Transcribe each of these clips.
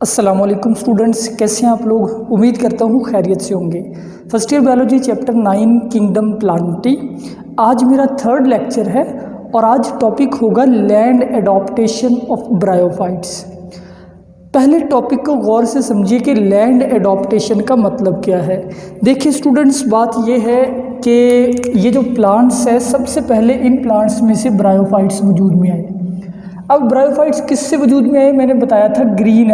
अस्सलामुअलैकुम स्टूडेंट्स, कैसे हैं आप लोग। उम्मीद करता हूँ खैरियत से होंगे। First year biology chapter 9 kingdom Plantae आज मेरा थर्ड लेक्चर है और आज टॉपिक होगा लैंड एडॉप्टेशन ऑफ ब्रायोफाइट्स। पहले टॉपिक को गौर से समझिए कि लैंड एडॉप्टेशन का मतलब क्या है। देखिए स्टूडेंट्स, बात ये है कि ये जो प्लांट्स है, सबसे पहले इन प्लांट्स में से ब्रायोफाइट्स वजूद में आए। अब ब्रायोफाइट्स किससे वजूद में आए? मैंने बताया था ग्रीन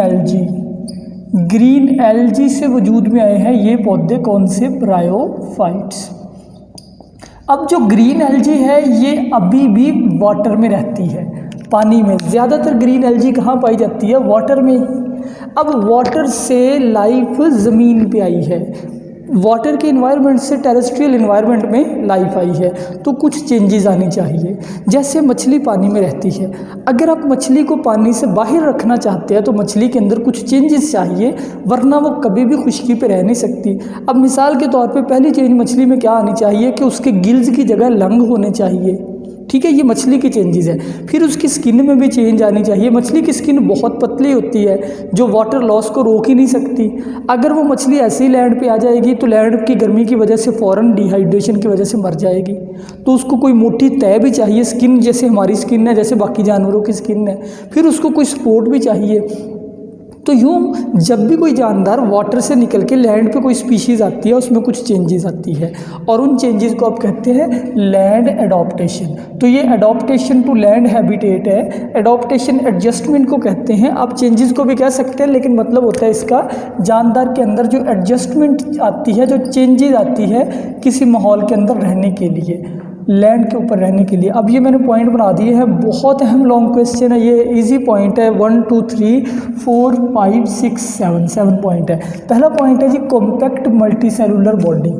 एल्जी से वजूद में आए हैं ये पौधे। कौन से? ब्रायोफाइट्स। अब जो ग्रीन एल्जी है ये अभी भी वाटर में रहती है, पानी में। ज़्यादातर ग्रीन एल्जी कहाँ पाई जाती है? वाटर में। अब वाटर से लाइफ ज़मीन पे आई है, वाटर के इन्वायरमेंट से टेरेस्ट्रियल इन्वायरमेंट में लाइफ आई है, तो कुछ चेंजेस आनी चाहिए। जैसे मछली पानी में रहती है, अगर आप मछली को पानी से बाहर रखना चाहते हैं तो मछली के अंदर कुछ चेंजेस चाहिए, वरना वो कभी भी खुश्की पे रह नहीं सकती। अब मिसाल के तौर पे पहली चेंज मछली में क्या आनी चाहिए कि उसके गिल्स की जगह लंग होने चाहिए। ठीक है, ये मछली की चेंजेस है। फिर उसकी स्किन में भी चेंज आनी चाहिए। मछली की स्किन बहुत पतली होती है जो वाटर लॉस को रोक ही नहीं सकती। अगर वो मछली ऐसे ही लैंड पे आ जाएगी तो लैंड की गर्मी की वजह से फ़ौरन डिहाइड्रेशन की वजह से मर जाएगी। तो उसको कोई मोटी तय भी चाहिए, स्किन जैसे हमारी स्किन है, जैसे बाकी जानवरों की स्किन है। फिर उसको कोई सपोर्ट भी चाहिए। तो यूँ जब भी कोई जानदार वाटर से निकल के लैंड पे कोई स्पीशीज़ आती है, उसमें कुछ चेंजेस आती है और उन चेंजेस को आप कहते हैं लैंड एडॉप्टेशन। तो ये एडॉप्टेशन टू लैंड हैबिटेट है। एडॉप्टेशन एडजस्टमेंट को कहते हैं। आप चेंजेस को भी कह सकते हैं, लेकिन मतलब होता है इसका जानदार के अंदर जो एडजस्टमेंट आती है, जो चेंजेस आती है किसी माहौल के अंदर रहने के लिए, लैंड के ऊपर रहने के लिए। अब ये मैंने पॉइंट बना दिए हैं, बहुत अहम लॉन्ग क्वेश्चन है, ये इजी पॉइंट है। 1 2 3 4 5 6 7 पॉइंट है। पहला पॉइंट है जी, कॉम्पैक्ट मल्टी सेलुलर बॉडी।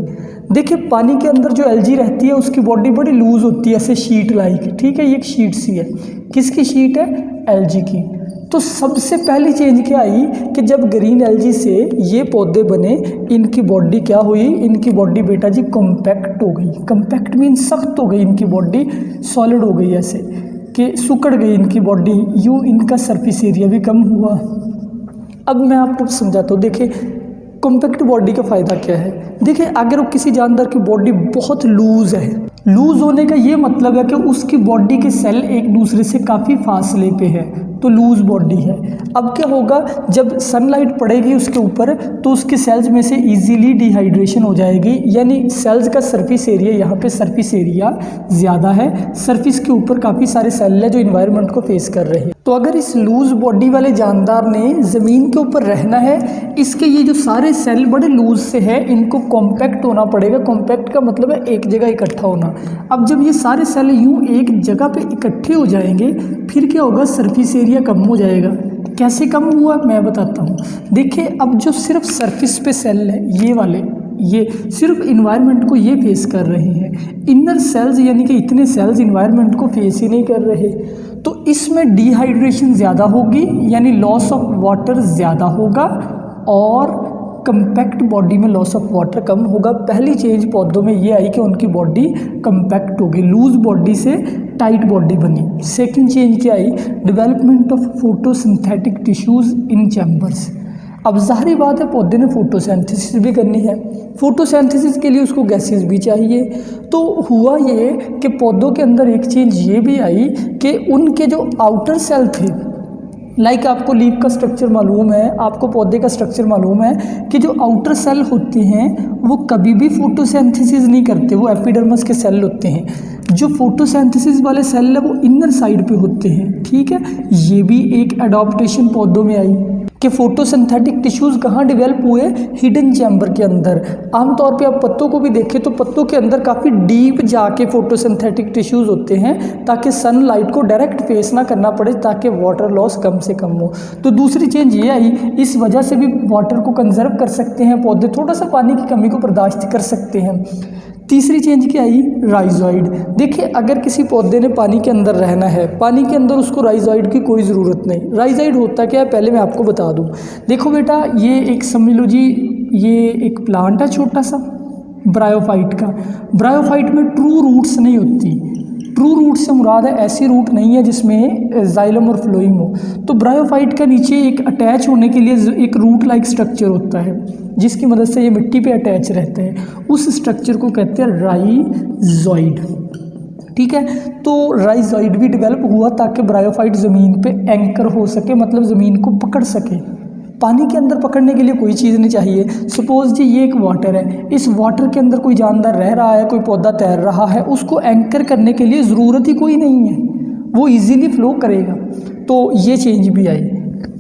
देखिए पानी के अंदर जो एल्जी रहती है उसकी बॉडी बड़ी लूज होती है, ऐसे शीट लाइक। ठीक है, ये एक शीट सी है। किसकी शीट है? एल्जी की। तो सबसे पहली चेंज क्या आई कि जब ग्रीन एल्जी से ये पौधे बने, इनकी बॉडी क्या हुई? इनकी बॉडी बेटा जी कॉम्पैक्ट हो गई। कॉम्पैक्ट मीन सख्त हो गई इनकी बॉडी, सॉलिड हो गई, ऐसे कि सुकड़ गई इनकी बॉडी। यूँ इनका सरफेस एरिया भी कम हुआ। अब मैं आपको समझाता हूँ। देखिए कॉम्पैक्ट बॉडी का फ़ायदा क्या है। देखिए अगर किसी जानवर की बॉडी बहुत लूज़ है, लूज़ होने का ये मतलब है कि उसकी बॉडी के सेल एक दूसरे से काफ़ी फासले पे है, तो लूज़ बॉडी है। अब क्या होगा, जब सनलाइट पड़ेगी उसके ऊपर तो उसके सेल्स में से इजीली डिहाइड्रेशन हो जाएगी। यानी सेल्स का सरफेस एरिया, यहाँ पे सरफेस एरिया ज़्यादा है, सरफेस के ऊपर काफ़ी सारे सेल है जो इन्वायरमेंट को फेस कर रहे हैं। तो अगर इस लूज़ बॉडी वाले जानदार ने ज़मीन के ऊपर रहना है, इसके ये जो सारे सेल बड़े लूज से है, इनको कॉम्पैक्ट होना पड़ेगा। कॉम्पैक्ट का मतलब है एक जगह इकट्ठा होना। अब जब ये सारे सेल यूँ एक जगह पे इकट्ठे हो जाएंगे, फिर क्या होगा? सरफेस एरिया कम हो जाएगा। कैसे कम हुआ मैं बताता हूँ। देखिए अब जो सिर्फ सरफेस पे सेल है, ये वाले, ये सिर्फ इन्वायरमेंट को ये फेस कर रहे हैं। इनर सेल्स यानी कि इतने सेल्स इन्वायरमेंट को फेस ही नहीं कर रहे, तो इसमें डिहाइड्रेशन ज़्यादा होगी, यानी लॉस ऑफ वाटर ज़्यादा होगा और कम्पैक्ट बॉडी में लॉस ऑफ वाटर कम होगा। पहली चेंज पौधों में ये आई कि उनकी बॉडी कम्पैक्ट होगी, लूज बॉडी से टाइट बॉडी बनी। सेकंड चेंज क्या आई? Development of photosynthetic tissues in chambers. अब ज़ाहिर बात है पौधे ने फोटोसिंथेसिस भी करनी है। फोटोसिंथेसिस के लिए उसको गैसेस भी चाहिए। तो हुआ ये कि पौधों के अंदर एक चेंज ये भी आई कि उनके जो आउटर सेल थे, लाइक आपको लीफ का स्ट्रक्चर मालूम है, आपको पौधे का स्ट्रक्चर मालूम है कि जो आउटर सेल होते हैं वो कभी भी फोटोसिंथेसिस नहीं करते, वो एपिडर्मस के सेल होते हैं। जो फोटोसिंथेसिस वाले सेल है वो इनर साइड पे होते हैं। ठीक है, ये भी एक एडॉप्टेशन पौधों में आई कि फोटोसिंथेटिक टिश्यूज़ कहाँ डेवलप हुए? हिडन चैम्बर के अंदर। आमतौर पे आप पत्तों को भी देखें तो पत्तों के अंदर काफ़ी डीप जाके फोटोसिंथेटिक टिश्यूज़ होते हैं, ताकि सनलाइट को डायरेक्ट फेस ना करना पड़े, ताकि वाटर लॉस कम से कम हो। तो दूसरी चेंज ये आई, इस वजह से भी वाटर को कंजर्व कर सकते हैं पौधे, थोड़ा सा पानी की कमी को बर्दाश्त कर सकते हैं। तीसरी चेंज क्या आई? राइजॉइड। देखिए अगर किसी पौधे ने पानी के अंदर रहना है, पानी के अंदर उसको राइजॉइड की कोई ज़रूरत नहीं। राइजॉइड होता क्या है पहले मैं आपको बता दूं। देखो बेटा, ये एक समझ लो जी, ये एक प्लांट है छोटा सा ब्रायोफाइट का। ब्रायोफाइट में ट्रू रूट्स नहीं होती। ट्रू रूट से मुराद है ऐसी रूट नहीं है जिसमें जाइलम और फ्लोइम हो। तो ब्रायोफाइट का नीचे एक अटैच होने के लिए एक रूट लाइक स्ट्रक्चर होता है जिसकी मदद से ये मिट्टी पे अटैच रहते हैं, उस स्ट्रक्चर को कहते हैं राइजॉइड। ठीक है, तो राइजॉइड भी डेवलप हुआ ताकि ब्रायोफाइट ज़मीन पे एंकर हो सके, मतलब ज़मीन को पकड़ सके। पानी के अंदर पकड़ने के लिए कोई चीज़ नहीं चाहिए। सपोज जी ये एक वाटर है, इस वाटर के अंदर कोई जानदार रह रहा है, कोई पौधा तैर रहा है, उसको एंकर करने के लिए ज़रूरत ही कोई नहीं है, वो इजीली फ्लो करेगा। तो ये चेंज भी आई।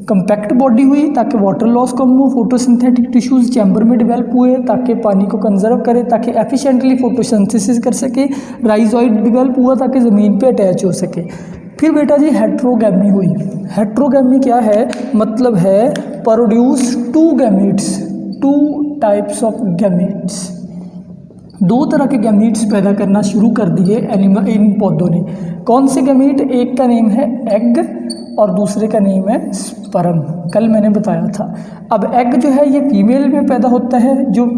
कंपैक्ट बॉडी हुई ताकि वाटर लॉस कम हो। फोटोसिंथेटिक टिश्यूज़ चैम्बर में डेवलप हुए ताकि पानी को कंजर्व करे, ताकि एफिशिएंटली फोटोसिंथेसिस कर सके। राइजॉइड डेवलप हुआ ताकि ज़मीन पे अटैच हो सके। फिर बेटा जी हेट्रोगैमी हुई। हेट्रोगैमी क्या है, मतलब है produce two gametes, two types of gametes, दो तरह के गैमीट्स पैदा करना शुरू कर दिए एनिमल, इन पौधों ने। कौन से गैमीट, एक का नेम है एग और दूसरे का नेम है स्पर्म, कल मैंने बताया था। अब एग जो है ये फीमेल में पैदा होता है, जो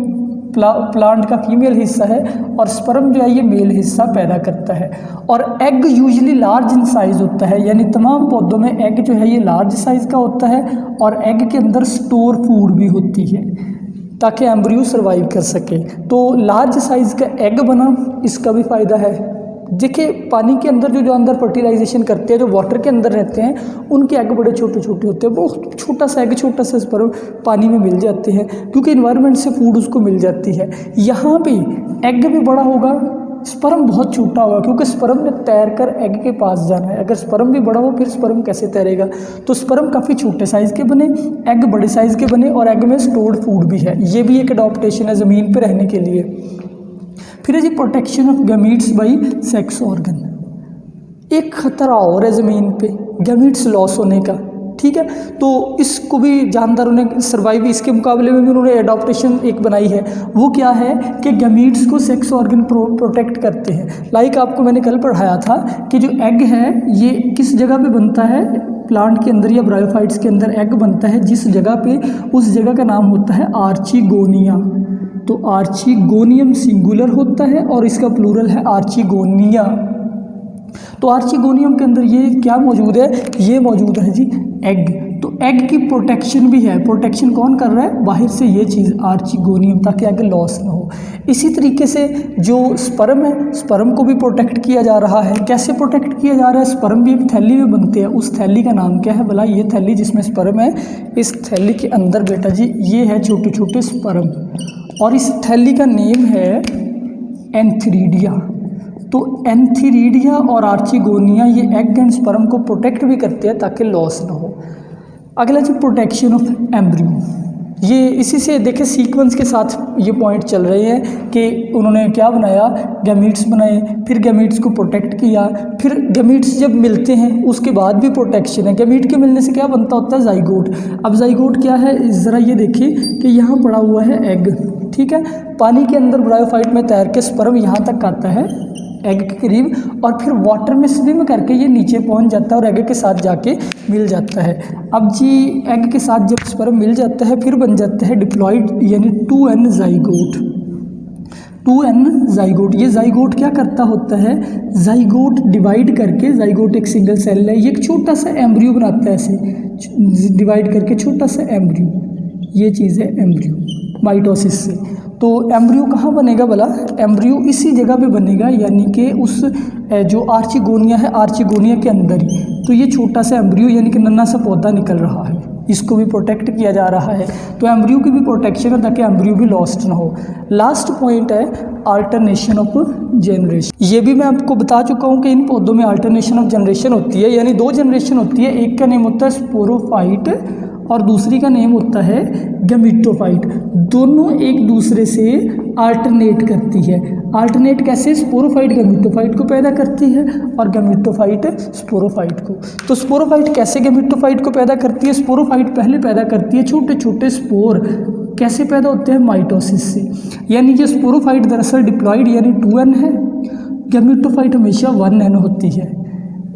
प्लांट का फीमेल हिस्सा है, और स्पर्म जो है ये मेल हिस्सा पैदा करता है। और egg usually large in size होता है, यानी तमाम पौधों में एग जो है ये लार्ज साइज़ का होता है, और एग के अंदर स्टोर फूड भी होती है ताकि एम्ब्रियो सर्वाइव कर सके। तो लार्ज साइज़ का एग बना, इसका भी फ़ायदा है। देखिए पानी के अंदर जो अंदर फर्टिलाइजेशन करते हैं, जो वाटर के अंदर रहते हैं, उनके एग बड़े छोटे छोटे होते हैं। बहुत छोटा सा एग, छोटा सा स्पर्म पानी में मिल जाते हैं क्योंकि इन्वायरमेंट से फूड उसको मिल जाती है। यहाँ पे एग भी बड़ा होगा, स्पर्म बहुत छोटा होगा क्योंकि स्पर्म ने तैर कर एग के पास जाना है। अगर स्पर्म भी बड़ा हो फिर स्पर्म कैसे तैरेगा। तो स्पर्म काफ़ी छोटे साइज़ के बने, एग बड़े साइज़ के बने, और एग में स्टोर्ड फूड भी है। ये भी एक अडॉप्टेशन है ज़मीन पर रहने के लिए। फिर है जी protection of gametes by sex organ. एक खतरा और है ज़मीन पे गैमीट्स लॉस होने का। ठीक है, तो इसको भी जानदारों ने सर्वाइव, इसके मुकाबले में भी उन्होंने एडॉप्टेशन एक बनाई है। वो क्या है कि गैमीट्स को सेक्स ऑर्गन प्रोटेक्ट करते हैं। लाइक आपको मैंने कल पढ़ाया था कि जो एग है ये किस जगह पे बनता है, प्लांट के अंदर या ब्रायोफाइट्स के अंदर एग बनता है जिस जगह पे, उस जगह का नाम होता है आर्चिगोनिया। तो आर्चिगोनियम सिंगुलर होता है और इसका प्लूरल है आर्चिगोनिया। तो आर्चिगोनियम के अंदर ये क्या मौजूद है, ये मौजूद है जी एग। तो एग की प्रोटेक्शन भी है। प्रोटेक्शन कौन कर रहा है, बाहर से ये चीज़ आर्चिगोनियम, ताकि एग लॉस ना हो। इसी तरीके से जो स्पर्म है, स्पर्म को भी प्रोटेक्ट किया जा रहा है। कैसे प्रोटेक्ट किया जा रहा है, स्पर्म भी एक थैली में बनते हैं। उस थैली का नाम क्या है, भला ये थैली जिसमें स्पर्म है, इस थैली के अंदर बेटा जी ये है छोटे छोटे स्पर्म, और इस थैली का नेम है एंथीरिडिया। तो एंथीरिडिया और आर्चिगोनिया ये एग एंड स्पर्म को प्रोटेक्ट भी करते हैं ताकि लॉस ना हो। अगला जी प्रोटेक्शन ऑफ एम्ब्रियो। ये इसी से देखे सीक्वेंस के साथ ये पॉइंट चल रहे हैं कि उन्होंने क्या बनाया, गैमीट्स बनाए, फिर गैमीट्स को प्रोटेक्ट किया, फिर गैमीट्स जब मिलते हैं उसके बाद भी प्रोटेक्शन है। गैमीट के मिलने से क्या बनता होता है, जाइगोट। अब जाइगोट क्या है, ज़रा ये देखिए कि यहाँ पड़ा हुआ है एग। ठीक है, पानी के अंदर ब्रायोफाइट में तैर के स्पर्म यहाँ तक आता है एग के करीब, और फिर वाटर में स्विम करके ये नीचे पहुंच जाता है और एग के साथ जाके मिल जाता है। अब जी एग के साथ जब स्पर्म मिल जाता है फिर बन जाता है डिप्लॉइड, यानी 2n जाइगोट। 2n जाइगोट, ये जाइगोट क्या करता होता है, जाइगोट डिवाइड करके, जाइगोट एक सिंगल सेल है, ये एक छोटा सा एम्ब्रियो बनाता है, ऐसे डिवाइड करके छोटा सा एम्ब्रियो, ये चीज़ है एम्ब्रियो माइटोसिस से। तो एम्ब्रियो कहाँ बनेगा भला, एम्ब्रियो इसी जगह पे बनेगा, यानी कि उस जो आर्चिगोनिया है, आर्चिगोनिया के अंदर ही। तो ये छोटा सा एम्ब्रियो यानी कि नन्हा सा पौधा निकल रहा है, इसको भी प्रोटेक्ट किया जा रहा है। तो एम्ब्रियो की भी प्रोटेक्शन है ताकि एम्ब्रियो भी लॉस्ट ना हो। लास्ट पॉइंट है अल्टरनेशन ऑफ जनरेशन। ये भी मैं आपको बता चुका हूँ कि इन पौधों में अल्टरनेशन ऑफ जनरेशन होती है, यानी 2 जनरेशन होती है। एक का नेम होता है स्पोरोफाइट और दूसरी का नेम होता है गैमीटोफाइट। दोनों एक दूसरे से अल्टरनेट करती है। अल्टरनेट कैसे, स्पोरोफाइट गैमीटोफाइट को पैदा करती है और गैमीटोफाइट स्पोरोफाइट को। तो स्पोरोफाइट कैसे गैमीटोफाइट को पैदा करती है, स्पोरोफाइट पहले पैदा करती है छोटे छोटे स्पोर। कैसे पैदा होते हैं, माइटोसिस से। यानी कि स्पोरोफाइट दरअसल डिप्लॉइड यानी 2n है, गैमीटोफाइट हमेशा 1n होती है।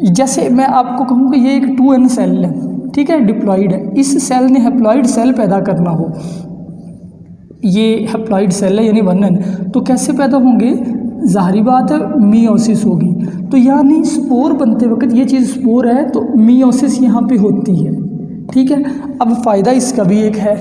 जैसे मैं आपको कहूँ कि ये एक 2n सेल है, ठीक है, डिप्लॉइड है। इस सेल ने हैप्लॉइड सेल पैदा करना हो, ये हैप्लॉइड सेल है यानी 1n, तो कैसे पैदा होंगे, ज़ाहिरी बात है मियोसिस होगी। तो यानी स्पोर बनते वक्त ये चीज़ स्पोर है तो मियोसिस यहाँ पे होती है, ठीक है। अब फ़ायदा इसका भी एक है,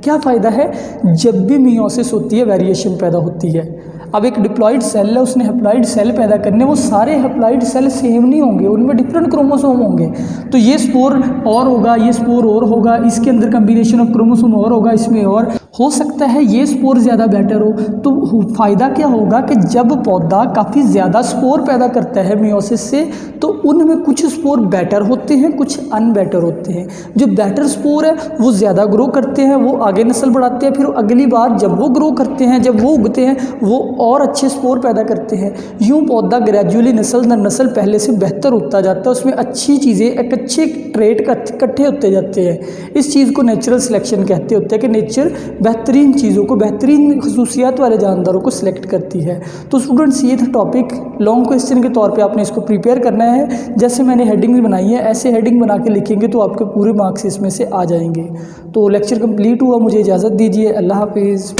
क्या फ़ायदा है, जब भी मियोसिस होती है वेरिएशन पैदा होती है। अब एक डिप्लॉइड सेल है, उसने हैप्लॉइड सेल पैदा करने, वो सारे हैप्लॉइड सेल सेम नहीं होंगे, उनमें डिफरेंट क्रोमोसोम होंगे। तो ये स्पोर और होगा, ये स्पोर और होगा, इसके अंदर कम्बिनेशन ऑफ क्रोमोसोम और होगा, इसमें और हो सकता है ये स्पोर ज़्यादा बेटर हो। तो फ़ायदा क्या होगा कि जब पौधा काफ़ी ज़्यादा स्पोर पैदा करता है मियोसिस से, तो उनमें कुछ स्पोर बेटर होते हैं, कुछ अनबेटर होते हैं। जो बेटर स्पोर है वो ज़्यादा ग्रो करते हैं, वो आगे नस्ल बढ़ाते हैं, फिर अगली बार जब वो ग्रो करते हैं, जब वो उगते हैं, वो और अच्छे स्पोर पैदा करते हैं। यूँ पौधा ग्रेजुअली नस्ल दर नस्ल पहले से बेहतर होता जाता है, उसमें अच्छी चीज़ें, एक अच्छे ट्रेट इकट्ठे होते जाते हैं। इस चीज़ को नेचुरल सिलेक्शन कहते होते हैं कि नेचर बेहतरीन चीज़ों को, बेहतरीन खसूसियात वाले जानदारों को सिलेक्ट करती है। तो स्टूडेंट्स ये था टॉपिक, लॉन्ग क्वेश्चन के तौर पे आपने इसको प्रिपेयर करना है। जैसे मैंने हेडिंग भी बनाई है, ऐसे हेडिंग बना के लिखेंगे तो आपके पूरे मार्क्स इसमें से आ जाएंगे। तो लेक्चर कंप्लीट हुआ, मुझे इजाज़त दीजिए, अल्लाह हाफिज़।